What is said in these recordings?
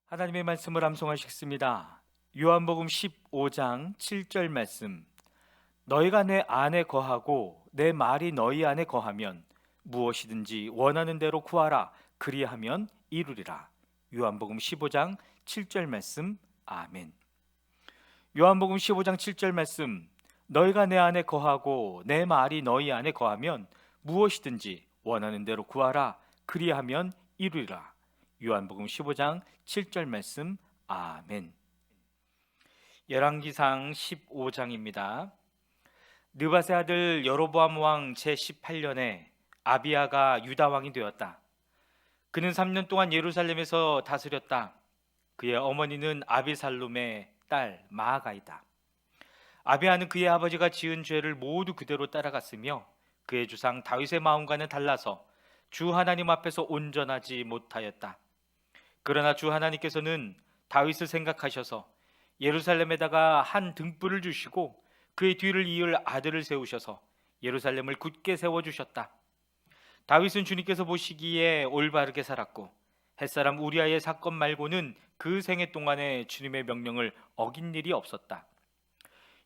하나님의 말씀을 암송하시겠습니다. 요한복음 15장 7절 말씀. 너희가 내 안에 거하고 내 말이 너희 안에 거하면 무엇이든지 원하는 대로 구하라. 그리하면 이루리라. 요한복음 15장 7절 말씀. 아멘. 요한복음 15장 7절 말씀. 너희가 내 안에 거하고 내 말이 너희 안에 거하면 무엇이든지 원하는 대로 구하라. 그리하면 이루리라. 요한복음 15장 7절 말씀. 아멘. 열왕기상 15장입니다. 느밧의 아들 여로보암 왕 제18년에 아비야가 유다 왕이 되었다. 그는 3년 동안 예루살렘에서 다스렸다. 그의 어머니는 아비살롬의 딸 마아가이다. 아비야는 그의 아버지가 지은 죄를 모두 그대로 따라갔으며 그의 주상 다윗의 마음과는 달라서 주 하나님 앞에서 온전하지 못하였다. 그러나 주 하나님께서는 다윗을 생각하셔서 예루살렘에다가 한 등불을 주시고 그의 뒤를 이을 아들을 세우셔서 예루살렘을 굳게 세워주셨다. 다윗은 주님께서 보시기에 올바르게 살았고 햇사람 우리아의 사건 말고는 그 생애 동안에 주님의 명령을 어긴 일이 없었다.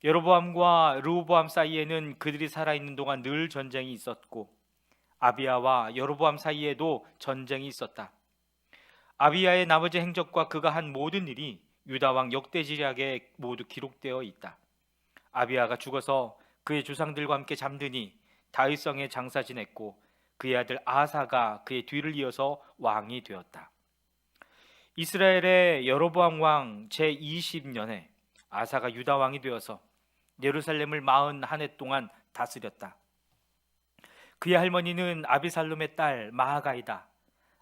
여로보암과 르호보암 사이에는 그들이 살아있는 동안 늘 전쟁이 있었고 아비야와 여로보암 사이에도 전쟁이 있었다. 아비야의 나머지 행적과 그가 한 모든 일이 유다왕 역대지략에 모두 기록되어 있다. 아비야가 죽어서 그의 주상들과 함께 잠드니 다윗성에 장사 지냈고 그의 아들 아사가 그의 뒤를 이어서 왕이 되었다. 이스라엘의 여로보암 왕 제20년에 아사가 유다 왕이 되어서 예루살렘을 41해 동안 다스렸다. 그의 할머니는 아비살롬의 딸 마아가이다.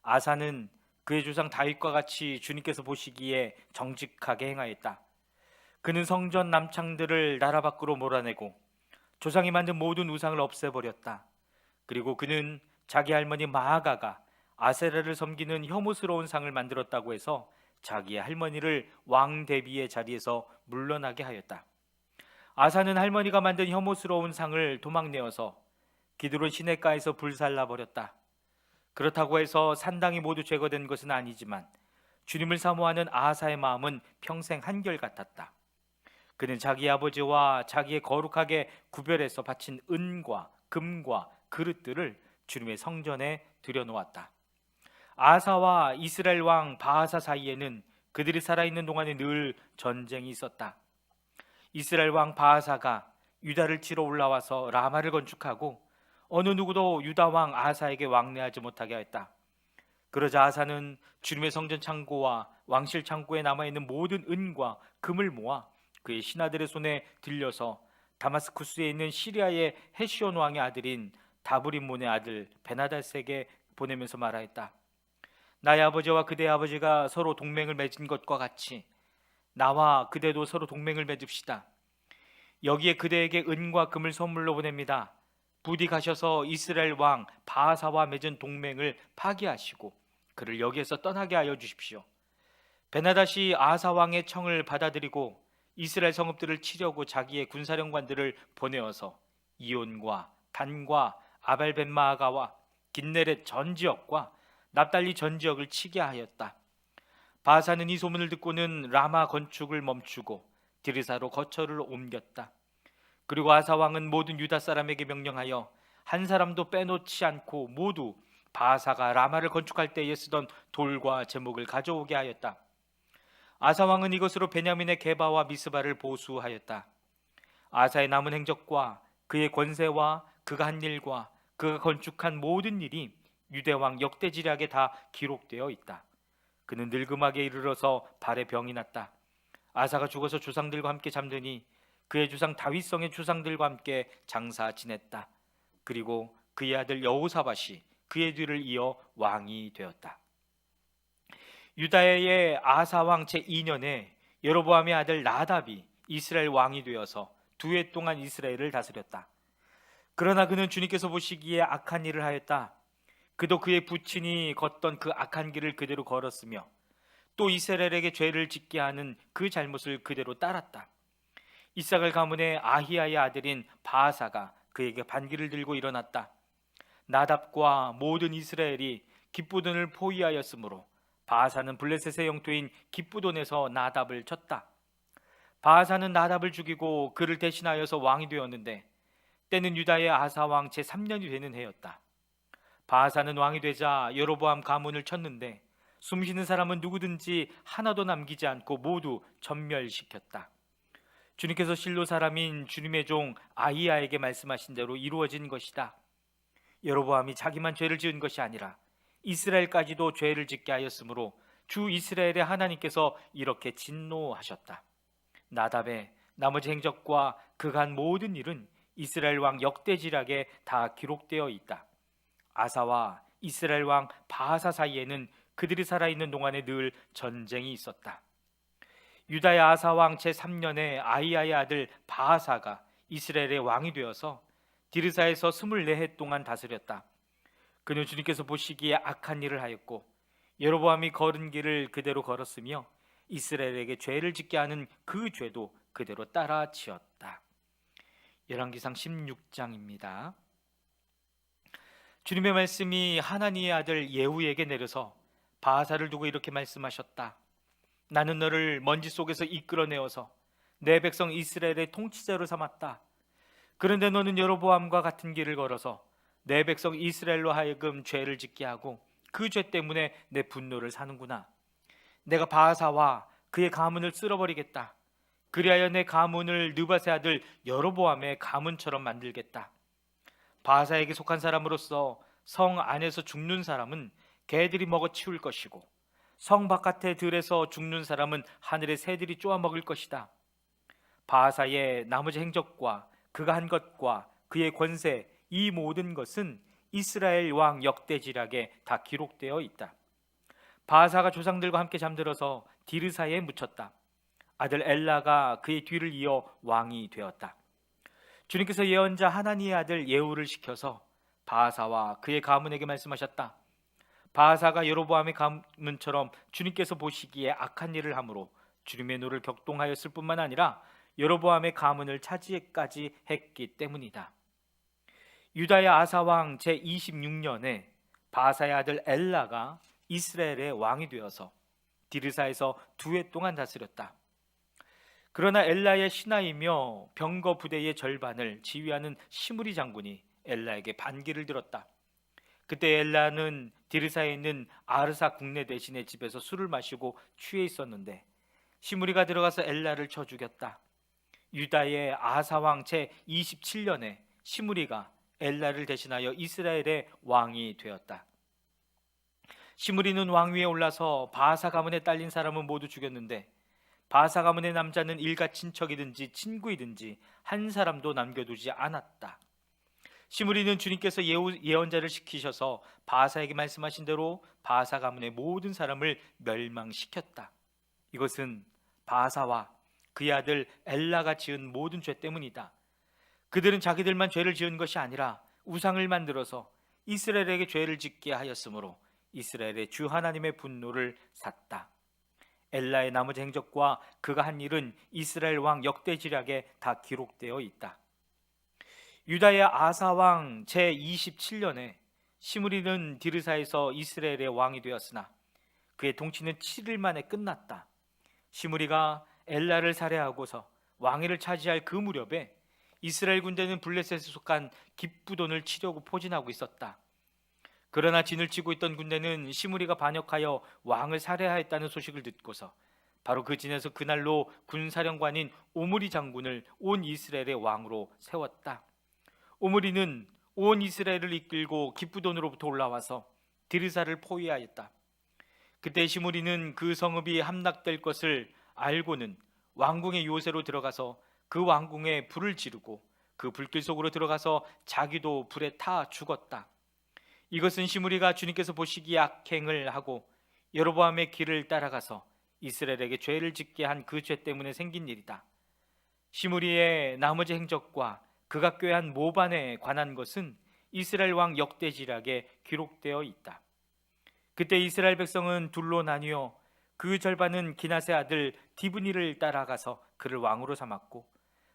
아사는 그의 조상 다윗과 같이 주님께서 보시기에 정직하게 행하였다. 그는 성전 남창들을 나라 밖으로 몰아내고 조상이 만든 모든 우상을 없애버렸다. 그리고 그는 자기 할머니 마아가가 아세라를 섬기는 혐오스러운 상을 만들었다고 해서 자기의 할머니를 왕 대비의 자리에서 물러나게 하였다. 아사는 할머니가 만든 혐오스러운 상을 도망내어서 기드론 시냇가에서 불살라버렸다. 그렇다고 해서 산당이 모두 제거된 것은 아니지만 주님을 사모하는 아사의 마음은 평생 한결같았다. 그는 자기 아버지와 자기의 거룩하게 구별해서 바친 은과 금과 그릇들을 주님의 성전에 들여놓았다. 아사와 이스라엘 왕 바하사 사이에는 그들이 살아있는 동안에 늘 전쟁이 있었다. 이스라엘 왕 바하사가 유다를 치러 올라와서 라마를 건축하고 어느 누구도 유다 왕 아사에게 왕래하지 못하게 하였다. 그러자 아사는 주님의 성전 창고와 왕실 창고에 남아있는 모든 은과 금을 모아 그의 신하들의 손에 들려서 다마스쿠스에 있는 시리아의 헤시온 왕의 아들인 다브림몬의 아들 베나다스에게 보내면서 말하였다. 나의 아버지와 그대의 아버지가 서로 동맹을 맺은 것과 같이 나와 그대도 서로 동맹을 맺읍시다. 여기에 그대에게 은과 금을 선물로 보냅니다. 부디 가셔서 이스라엘 왕 바하사와 맺은 동맹을 파기하시고 그를 여기에서 떠나게 하여 주십시오. 베나닷이 아사 왕의 청을 받아들이고 이스라엘 성읍들을 치려고 자기의 군사령관들을 보내어서 이온과 단과 아발벤마아가와 긴네렛 전 지역과 납달리 전 지역을 치게 하였다. 바하사는 이 소문을 듣고는 라마 건축을 멈추고 디르사로 거처를 옮겼다. 그리고 아사 왕은 모든 유다 사람에게 명령하여 한 사람도 빼놓지 않고 모두 바하사가 라마를 건축할 때에 쓰던 돌과 제목을 가져오게 하였다. 아사 왕은 이것으로 베냐민의 게바와 미스바를 보수하였다. 아사의 남은 행적과 그의 권세와 그가 한 일과 그가 건축한 모든 일이 유대 왕 역대지략에 다 기록되어 있다. 그는 늙음하게 이르러서 발에 병이 났다. 아사가 죽어서 조상들과 함께 잠드니 그의 주상 다윗성의 주상들과 함께 장사 지냈다. 그리고 그의 아들 여호사밧이 그의 뒤를 이어 왕이 되었다. 유다의 아사 왕 제2년에 여로보암의 아들 나답이 이스라엘 왕이 되어서 2해 동안 이스라엘을 다스렸다. 그러나 그는 주님께서 보시기에 악한 일을 하였다. 그도 그의 부친이 걷던 그 악한 길을 그대로 걸었으며 또 이스라엘에게 죄를 짓게 하는 그 잘못을 그대로 따랐다. 이삭을 가문의 아히야의 아들인 바하사가 그에게 반기를 들고 일어났다. 나답과 모든 이스라엘이 기쁘든을 포위하였으므로 바하사는 블레셋의 영토인 기브돈에서 나답을 쳤다. 바하사는 나답을 죽이고 그를 대신하여서 왕이 되었는데 때는 유다의 아사 왕 제3년이 되는 해였다. 바하사는 왕이 되자 여로보암 가문을 쳤는데 숨쉬는 사람은 누구든지 하나도 남기지 않고 모두 전멸시켰다. 주님께서 실로 사람인 주님의 종 아히야에게 말씀하신 대로 이루어진 것이다. 여로보암이 자기만 죄를 지은 것이 아니라 이스라엘까지도 죄를 짓게 하였으므로 주 이스라엘의 하나님께서 이렇게 진노하셨다. 나답의 나머지 행적과 그가 한 모든 일은 이스라엘 왕 역대지략에 다 기록되어 있다. 아사와 이스라엘 왕 바하사 사이에는 그들이 살아있는 동안에 늘 전쟁이 있었다. 유다의 아사 왕 제3년에 아히야의 아들 바하사가 이스라엘의 왕이 되어서 디르사에서 24해 동안 다스렸다. 그는 주님께서 보시기에 악한 일을 하였고 여로보암이 걸은 길을 그대로 걸었으며 이스라엘에게 죄를 짓게 하는 그 죄도 그대로 따라 지었다. 열왕기상 16장입니다. 주님의 말씀이 하나니의 아들 예후에게 내려서 바하사를 두고 이렇게 말씀하셨다. 나는 너를 먼지 속에서 이끌어내어서 내 백성 이스라엘의 통치자로 삼았다. 그런데 너는 여로보암과 같은 길을 걸어서 내 백성 이스라엘로 하여금 죄를 짓게 하고 그 죄 때문에 내 분노를 사는구나. 내가 바하사와 그의 가문을 쓸어버리겠다. 그리하여 내 가문을 느밧의 아들 여로보암의 가문처럼 만들겠다. 바하사에게 속한 사람으로서 성 안에서 죽는 사람은 개들이 먹어 치울 것이고 성 바깥의 들에서 죽는 사람은 하늘의 새들이 쪼아 먹을 것이다. 바하사의 나머지 행적과 그가 한 것과 그의 권세, 이 모든 것은 이스라엘 왕 역대지략에 다 기록되어 있다. 바하사가 조상들과 함께 잠들어서 디르사에 묻혔다. 아들 엘라가 그의 뒤를 이어 왕이 되었다. 주님께서 예언자 하나니의 아들 예후를 시켜서 바하사와 그의 가문에게 말씀하셨다. 바하사가 여로보암의 가문처럼 주님께서 보시기에 악한 일을 함으로 주님의 노를 격동하였을 뿐만 아니라 여로보암의 가문을 차지까지 했기 때문이다. 유다의 아사 왕 제26년에 바하사의 아들 엘라가 이스라엘의 왕이 되어서 디르사에서 2해 동안 다스렸다. 그러나 엘라의 신하이며 병거 부대의 절반을 지휘하는 시므리 장군이 엘라에게 반기를 들었다. 그때 엘라는 디르사에 있는 아르사 국내 대신의 집에서 술을 마시고 취해 있었는데 시므리가 들어가서 엘라를 쳐 죽였다. 유다의 아사 왕 제27년에 시므리가 엘라를 대신하여 이스라엘의 왕이 되었다. 시므리는 왕위에 올라서 바하사 가문에 딸린 사람은 모두 죽였는데 바하사 가문의 남자는 일가 친척이든지 친구이든지 한 사람도 남겨두지 않았다. 시므리는 주님께서 예언자를 시키셔서 바하사에게 말씀하신 대로 바하사 가문의 모든 사람을 멸망시켰다. 이것은 바하사와 그의 아들 엘라가 지은 모든 죄 때문이다. 그들은 자기들만 죄를 지은 것이 아니라 우상을 만들어서 이스라엘에게 죄를 짓게 하였으므로 이스라엘의 주 하나님의 분노를 샀다. 엘라의 나머지 행적과 그가 한 일은 이스라엘 왕 역대지략에 다 기록되어 있다. 유다의 아사 왕 제27년에 시므리는 디르사에서 이스라엘의 왕이 되었으나 그의 통치는 7일 만에 끝났다. 시므리가 엘라를 살해하고서 왕위를 차지할 그 무렵에 이스라엘 군대는 블레셋에 속한 기브돈을 치려고 포진하고 있었다. 그러나 진을 치고 있던 군대는 시므리가 반역하여 왕을 살해하였다는 소식을 듣고서 바로 그 진에서 그날로 군사령관인 오므리 장군을 온 이스라엘의 왕으로 세웠다. 오므리는 온 이스라엘을 이끌고 기브돈으로부터 올라와서 디르사를 포위하였다. 그때 시므리는 그 성읍이 함락될 것을 알고는 왕궁의 요새로 들어가서 그 왕궁에 불을 지르고 그 불길 속으로 들어가서 자기도 불에 타 죽었다. 이것은 시므리가 주님께서 보시기에 악행을 하고 여로보암의 길을 따라가서 이스라엘에게 죄를 짓게 한 그 죄 때문에 생긴 일이다. 시므리의 나머지 행적과 그가 꾀한 모반에 관한 것은 이스라엘 왕 역대지략에 기록되어 있다. 그때 이스라엘 백성은 둘로 나뉘어 그 절반은 기낫의 아들 디브니를 따라가서 그를 왕으로 삼았고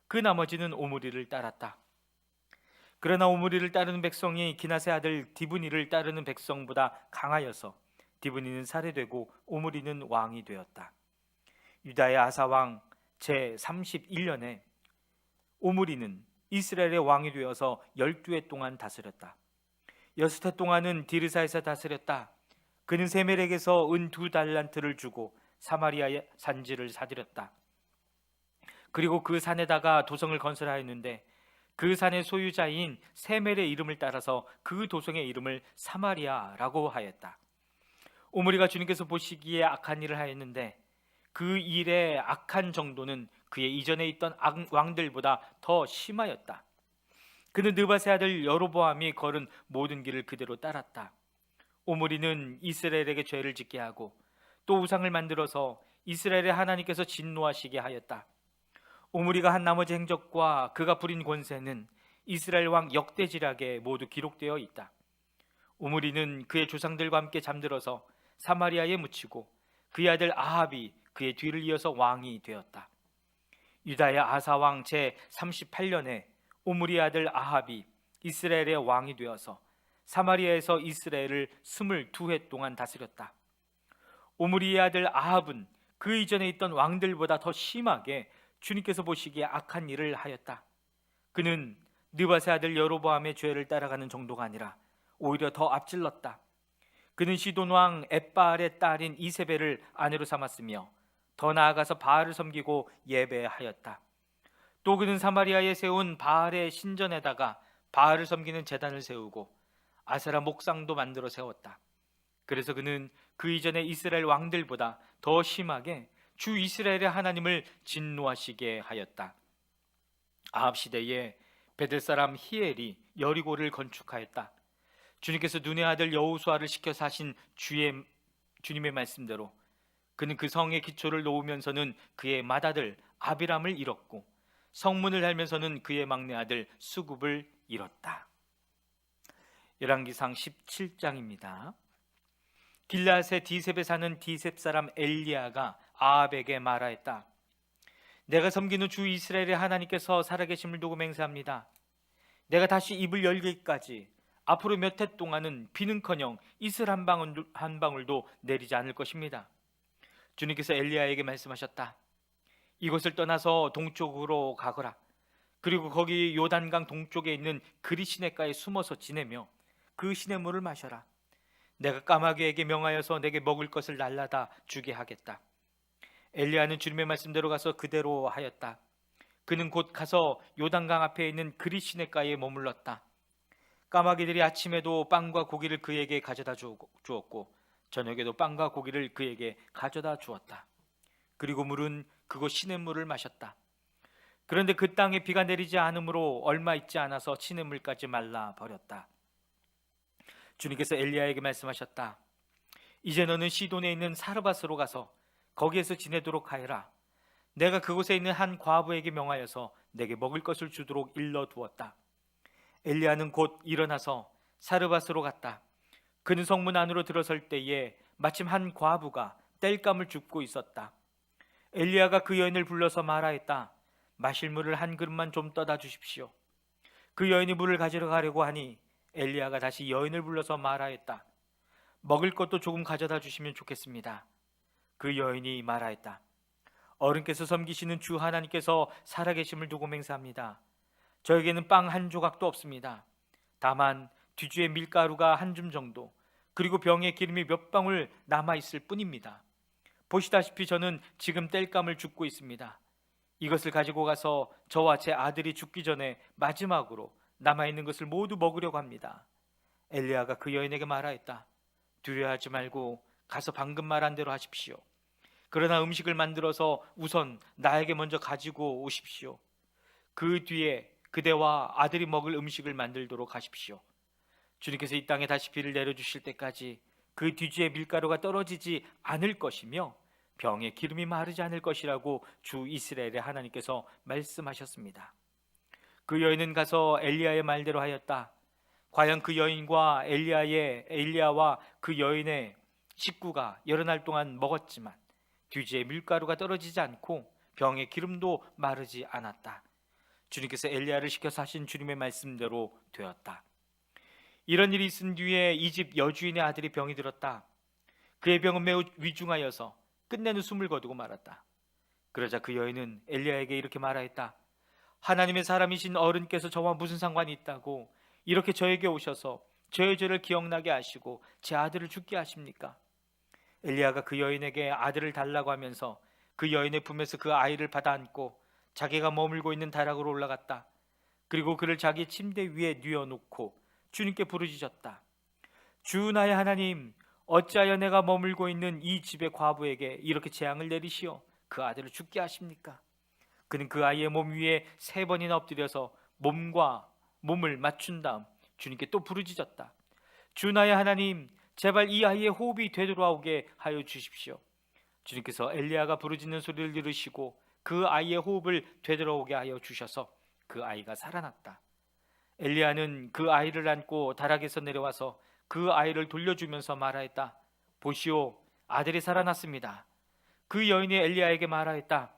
그 나머지는 오므리를 따랐다. 그러나 오므리를 따르는 백성이 기낫의 아들 디브니를 따르는 백성보다 강하여서 디브니는 살해되고 오므리는 왕이 되었다. 유다의 아사 왕 제 31년에 오므리는 이스라엘의 왕이 되어서 12해 동안 다스렸다. 6해 동안은 디르사에서 다스렸다. 그는 세멜에게서 은 2달란트를 주고 사마리아의 산지를 사들였다. 그리고 그 산에다가 도성을 건설하였는데 그 산의 소유자인 세멜의 이름을 따라서 그 도성의 이름을 사마리아라고 하였다. 오므리가 주님께서 보시기에 악한 일을 하였는데 그 일의 악한 정도는 그의 이전에 있던 왕들보다 더 심하였다. 그는 느밧의 아들 여로보암이 걸은 모든 길을 그대로 따랐다. 오므리는 이스라엘에게 죄를 짓게 하고 또 우상을 만들어서 이스라엘의 하나님께서 진노하시게 하였다. 오므리가 한 나머지 행적과 그가 부린 권세는 이스라엘 왕 역대지략에 모두 기록되어 있다. 오므리는 그의 조상들과 함께 잠들어서 사마리아에 묻히고 그의 아들 아합이 그의 뒤를 이어서 왕이 되었다. 유다의 아사 왕 제 38년에 오므리의 아들 아합이 이스라엘의 왕이 되어서 사마리아에서 이스라엘을 22해 동안 다스렸다. 오므리의 아들 아합은 그 이전에 있던 왕들보다 더 심하게 주님께서 보시기에 악한 일을 하였다. 그는 느밧의 아들 여로보암의 죄를 따라가는 정도가 아니라 오히려 더 앞질렀다. 그는 시돈 왕 엣바알의 딸인 이세벨을 아내로 삼았으며 더 나아가서 바알을 섬기고 예배하였다. 또 그는 사마리아에 세운 바알의 신전에다가 바알을 섬기는 제단을 세우고 아세라 목상도 만들어 세웠다. 그래서 그는 그 이전에 이스라엘 왕들보다 더 심하게 주 이스라엘의 하나님을 진노하시게 하였다. 아합 시대에 베델 사람 히엘이 여리고를 건축하였다. 주님께서 눈의 아들 여호수아를 시켜서 하신 주님의 말씀대로 그는 그 성의 기초를 놓으면서는 그의 맏아들 아비람을 잃었고 성문을 달면서는 그의 막내 아들 수굽을 잃었다. 열왕기상 17장입니다. 길라앗의 디셉에 사는 디셉 사람 엘리야가 아합에게 말하였다. 내가 섬기는 주 이스라엘의 하나님께서 살아계심을 두고 맹세합니다. 내가 다시 입을 열기까지 앞으로 몇 해 동안은 비는커녕 이슬 한 방울도 내리지 않을 것입니다. 주님께서 엘리야에게 말씀하셨다. 이곳을 떠나서 동쪽으로 가거라. 그리고 거기 요단강 동쪽에 있는 그리 시냇가에 숨어서 지내며 그 시냇물을 마셔라. 내가 까마귀에게 명하여서 내게 먹을 것을 날라다 주게 하겠다. 엘리야는 주님의 말씀대로 가서 그대로 하였다. 그는 곧 가서 요단강 앞에 있는 그리 시냇가에 머물렀다. 까마귀들이 아침에도 빵과 고기를 그에게 가져다 주었고 저녁에도 빵과 고기를 그에게 가져다 주었다. 그리고 물은 그곳 시냇물을 마셨다. 그런데 그 땅에 비가 내리지 않으므로 얼마 있지 않아서 시냇물까지 말라 버렸다. 주님께서 엘리야에게 말씀하셨다. 이제 너는 시돈에 있는 사르밧으로 가서 거기에서 지내도록 하여라. 내가 그곳에 있는 한 과부에게 명하여서 내게 먹을 것을 주도록 일러 두었다. 엘리야는 곧 일어나서 사르밧으로 갔다. 그는 성문 안으로 들어설 때에 마침 한 과부가 땔감을 줍고 있었다. 엘리야가 그 여인을 불러서 말하였다. 마실 물을 한 그릇만 좀 떠다 주십시오. 그 여인이 물을 가지러 가려고 하니 엘리야가 다시 여인을 불러서 말하였다. 먹을 것도 조금 가져다 주시면 좋겠습니다. 그 여인이 말하였다. 어른께서 섬기시는 주 하나님께서 살아계심을 두고 맹세합니다. 저에게는 빵 한 조각도 없습니다. 다만 뒤주에 밀가루가 한 줌 정도, 그리고 병에 기름이 몇 방울 남아있을 뿐입니다. 보시다시피 저는 지금 땔감을 줍고 있습니다. 이것을 가지고 가서 저와 제 아들이 죽기 전에 마지막으로 남아있는 것을 모두 먹으려고 합니다. 엘리야가 그 여인에게 말하였다. 두려워하지 말고 가서 방금 말한 대로 하십시오. 그러나 음식을 만들어서 우선 나에게 먼저 가지고 오십시오. 그 뒤에 그대와 아들이 먹을 음식을 만들도록 하십시오. 주님께서 이 땅에 다시 비를 내려주실 때까지 그 뒤주에 밀가루가 떨어지지 않을 것이며 병에 기름이 마르지 않을 것이라고 주 이스라엘의 하나님께서 말씀하셨습니다. 그 여인은 가서 엘리야의 말대로 하였다. 과연 그 여인과 엘리야와 그 여인의 식구가 여러 날 동안 먹었지만 뒤지에 밀가루가 떨어지지 않고 병의 기름도 마르지 않았다. 주님께서 엘리야를 시켜서 하신 주님의 말씀대로 되었다. 이런 일이 있은 뒤에 이 집 여주인의 아들이 병이 들었다. 그의 병은 매우 위중하여서 끝내는 숨을 거두고 말았다. 그러자 그 여인은 엘리야에게 이렇게 말하였다. 하나님의 사람이신 어른께서 저와 무슨 상관이 있다고 이렇게 저에게 오셔서 저의 죄를 기억나게 하시고 제 아들을 죽게 하십니까? 엘리야가 그 여인에게 아들을 달라고 하면서 그 여인의 품에서 그 아이를 받아 안고 자기가 머물고 있는 다락으로 올라갔다. 그리고 그를 자기 침대 위에 뉘어놓고 주님께 부르짖었다. 주 나의 하나님, 어찌하여 내가 머물고 있는 이 집의 과부에게 이렇게 재앙을 내리시어 그 아들을 죽게 하십니까? 그는 그 아이의 몸 위에 3번이나 엎드려서 몸을 맞춘 다음 주님께 또 부르짖었다. 주 나의 하나님, 제발 이 아이의 호흡이 되돌아오게 하여 주십시오. 주님께서 엘리야가 부르짖는 소리를 들으시고 그 아이의 호흡을 되돌아오게 하여 주셔서 그 아이가 살아났다. 엘리야는 그 아이를 안고 다락에서 내려와서 그 아이를 돌려주면서 말하였다. 보시오, 아들이 살아났습니다. 그 여인이 엘리야에게 말하였다.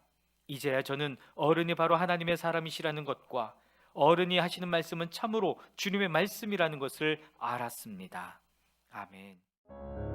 이제야 저는 어른이 바로 하나님의 사람이시라는 것과 어른이 하시는 말씀은 참으로 주님의 말씀이라는 것을 알았습니다. 아멘.